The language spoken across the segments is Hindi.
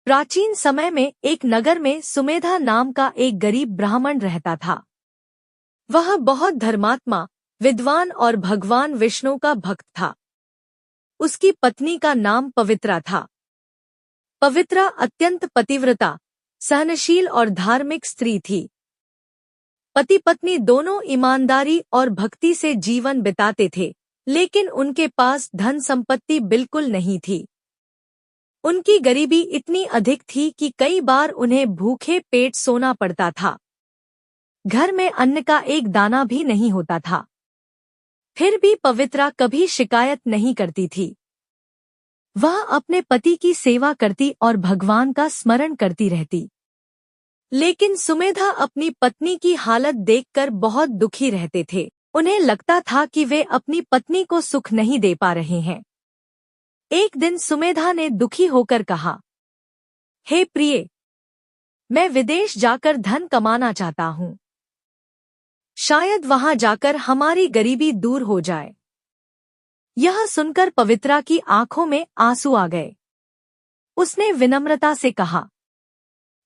प्राचीन समय में एक नगर में सुमेधा नाम का एक गरीब ब्राह्मण रहता था। वह बहुत धर्मात्मा, विद्वान और भगवान विष्णु का भक्त था। उसकी पत्नी का नाम पवित्रा था। पवित्रा अत्यंत पतिव्रता, सहनशील और धार्मिक स्त्री थी। पति पत्नी दोनों ईमानदारी और भक्ति से जीवन बिताते थे, लेकिन उनके पास धन संपत्ति बिल्कुल नहीं थी। उनकी गरीबी इतनी अधिक थी कि कई बार उन्हें भूखे पेट सोना पड़ता था। घर में अन्न का एक दाना भी नहीं होता था। फिर भी पवित्रा कभी शिकायत नहीं करती थी। वह अपने पति की सेवा करती और भगवान का स्मरण करती रहती। लेकिन सुमेधा अपनी पत्नी की हालत देखकर बहुत दुखी रहते थे। उन्हें लगता था कि वे अपनी पत्नी को सुख नहीं दे पा रहे हैं। एक दिन सुमेधा ने दुखी होकर कहा, हे प्रिय, मैं विदेश जाकर धन कमाना चाहता हूँ। शायद वहां जाकर हमारी गरीबी दूर हो जाए। यह सुनकर पवित्रा की आंखों में आंसू आ गए। उसने विनम्रता से कहा,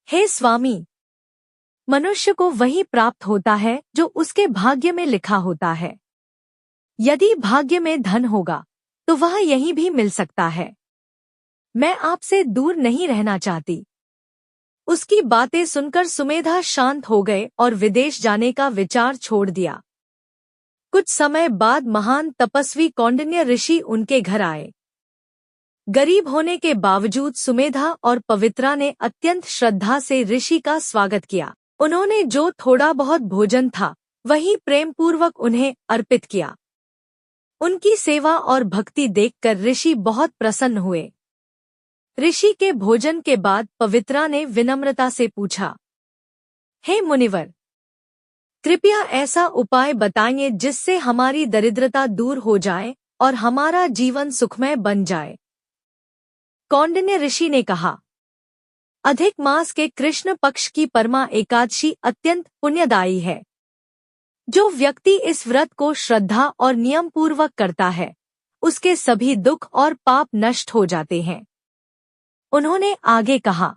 हे स्वामी, मनुष्य को वही प्राप्त होता है जो उसके भाग्य में लिखा होता है। यदि भाग्य में धन होगा तो वह यहीं भी मिल सकता है। मैं आपसे दूर नहीं रहना चाहती। उसकी बातें सुनकर सुमेधा शांत हो गए और विदेश जाने का विचार छोड़ दिया। कुछ समय बाद महान तपस्वी कौंडिन्य ऋषि उनके घर आए। गरीब होने के बावजूद सुमेधा और पवित्रा ने अत्यंत श्रद्धा से ऋषि का स्वागत किया। उन्होंने जो थोड़ा बहुत भोजन था वही प्रेमपूर्वक उन्हें अर्पित किया। उनकी सेवा और भक्ति देखकर ऋषि बहुत प्रसन्न हुए। ऋषि के भोजन के बाद पवित्रा ने विनम्रता से पूछा, हे मुनिवर, कृपया ऐसा उपाय बताइए जिससे हमारी दरिद्रता दूर हो जाए और हमारा जीवन सुखमय बन जाए। कौंडिन्य ऋषि ने कहा, अधिक मास के कृष्ण पक्ष की परमा एकादशी अत्यंत पुण्यदायी है। जो व्यक्ति इस व्रत को श्रद्धा और नियम पूर्वक करता है, उसके सभी दुख और पाप नष्ट हो जाते हैं। उन्होंने आगे कहा,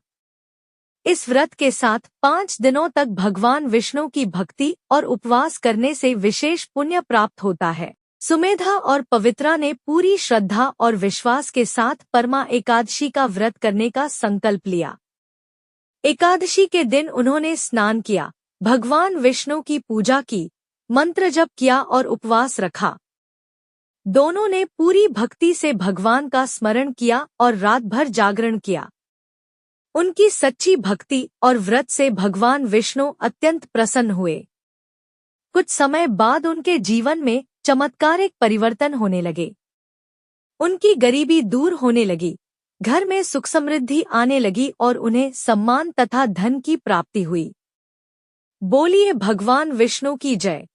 इस व्रत के साथ 5 दिनों तक भगवान विष्णु की भक्ति और उपवास करने से विशेष पुण्य प्राप्त होता है। सुमेधा और पवित्रा ने पूरी श्रद्धा और विश्वास के साथ परमा एकादशी का व्रत करने का संकल्प लिया। एकादशी के दिन उन्होंने स्नान किया, भगवान विष्णु की पूजा की, मंत्र जप किया और उपवास रखा। दोनों ने पूरी भक्ति से भगवान का स्मरण किया और रात भर जागरण किया। उनकी सच्ची भक्ति और व्रत से भगवान विष्णु अत्यंत प्रसन्न हुए। कुछ समय बाद उनके जीवन में चमत्कारिक परिवर्तन होने लगे। उनकी गरीबी दूर होने लगी, घर में सुख समृद्धि आने लगी और उन्हें सम्मान तथा धन की प्राप्ति हुई। बोलिए भगवान विष्णु की जय।